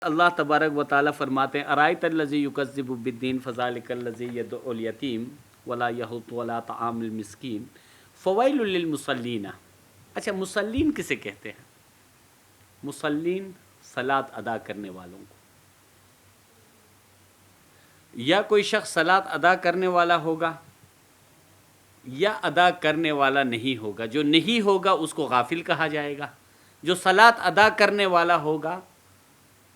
اللہ تبارک و تعالی فرماتے ہیں ارائیت الذی یکذب بالدین فذلک الذی یدعو الیتیم ولا یحض علی طعام المسکین فویل للمصلین۔ اچھا، مصلین کسے کہتے ہیں؟ مصلین صلاۃ ادا کرنے والوں کو، یا کوئی شخص صلاۃ ادا کرنے والا ہوگا یا ادا کرنے والا نہیں ہوگا۔ جو نہیں ہوگا اس کو غافل کہا جائے گا، جو صلاۃ ادا کرنے والا ہوگا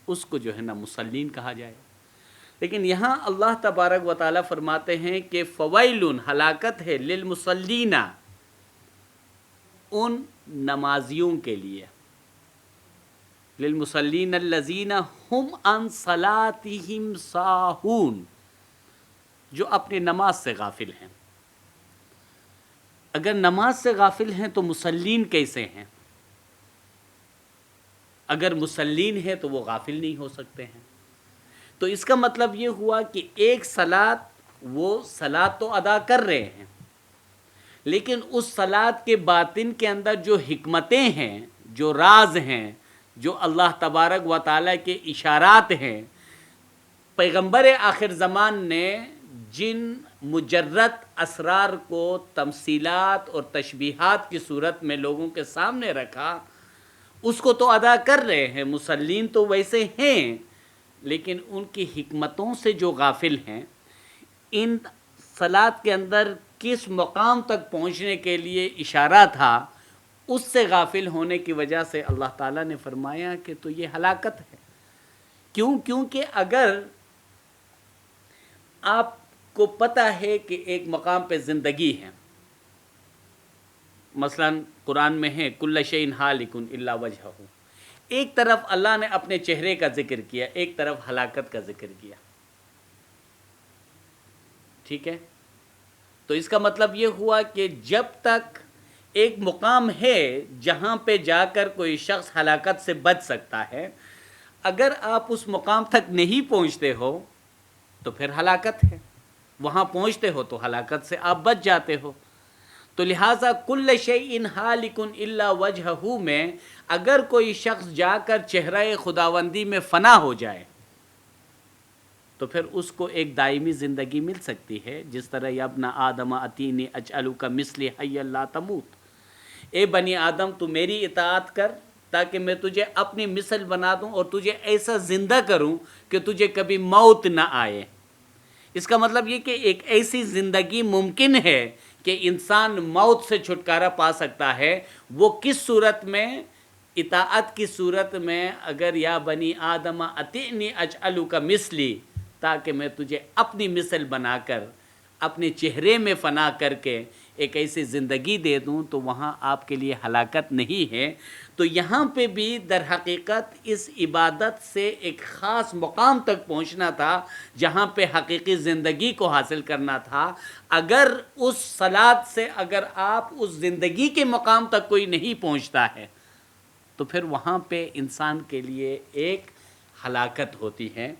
اس کو جو ہے نا مصلین کہا جائے گا۔ لیکن یہاں اللہ تبارک و تعالیٰ فرماتے ہیں کہ فویلن، ہلاکت ہے، للمصلین، ان نمازیوں کے لیے، للمصلین الذین ہم عن صلاتہم ساہون، جو اپنی نماز سے غافل ہیں۔ اگر نماز سے غافل ہیں تو مصلین کیسے ہیں؟ اگر مصلین ہے تو وہ غافل نہیں ہو سکتے ہیں۔ تو اس کا مطلب یہ ہوا کہ ایک صلاۃ، وہ صلاۃ تو ادا کر رہے ہیں، لیکن اس صلاۃ کے باطن کے اندر جو حکمتیں ہیں، جو راز ہیں، جو اللہ تبارک و تعالیٰ کے اشارات ہیں، پیغمبر آخر زمان نے جن مجرد اسرار کو تمثیلات اور تشبیہات کی صورت میں لوگوں کے سامنے رکھا، اس کو تو ادا کر رہے ہیں، مصلین تو ویسے ہیں، لیکن ان کی حکمتوں سے جو غافل ہیں، ان صلاۃ کے اندر کس مقام تک پہنچنے کے لیے اشارہ تھا، اس سے غافل ہونے کی وجہ سے اللہ تعالیٰ نے فرمایا کہ تو یہ ہلاکت ہے۔ کیونکہ اگر آپ کو پتہ ہے کہ ایک مقام پہ زندگی ہے، مثلا قرآن میں ہے کل شیء ہالک الا وجہہ، ایک طرف اللہ نے اپنے چہرے کا ذکر کیا، ایک طرف ہلاکت کا ذکر کیا، ٹھیک ہے؟ تو اس کا مطلب یہ ہوا کہ جب تک ایک مقام ہے جہاں پہ جا کر کوئی شخص ہلاکت سے بچ سکتا ہے، اگر آپ اس مقام تک نہیں پہنچتے ہو تو پھر ہلاکت ہے، وہاں پہنچتے ہو تو ہلاکت سے آپ بچ جاتے ہو۔ تو لہٰذا کل شیء ہالک الا وجہہ میں اگر کوئی شخص جا کر چہرہ خداوندی میں فنا ہو جائے تو پھر اس کو ایک دائمی زندگی مل سکتی ہے، جس طرح یا ابن آدم اتینی اجعلک مثلی حیا لا تموت، اے بنی آدم تو میری اطاعت کر تاکہ میں تجھے اپنی مثل بنا دوں اور تجھے ایسا زندہ کروں کہ تجھے کبھی موت نہ آئے۔ اس کا مطلب یہ کہ ایک ایسی زندگی ممکن ہے کہ انسان موت سے چھٹکارا پا سکتا ہے۔ وہ کس صورت میں؟ اطاعت کی صورت میں، اگر یا بنی آدم اطیعنی اجعلک مثلی، تاکہ میں تجھے اپنی مثل بنا کر اپنے چہرے میں فنا کر کے ایک ایسی زندگی دے دوں، تو وہاں آپ کے لیے ہلاکت نہیں ہے۔ تو یہاں پہ بھی در حقیقت اس عبادت سے ایک خاص مقام تک پہنچنا تھا جہاں پہ حقیقی زندگی کو حاصل کرنا تھا۔ اگر اس صلاۃ سے اگر آپ اس زندگی کے مقام تک کوئی نہیں پہنچتا ہے تو پھر وہاں پہ انسان کے لیے ایک ہلاکت ہوتی ہے۔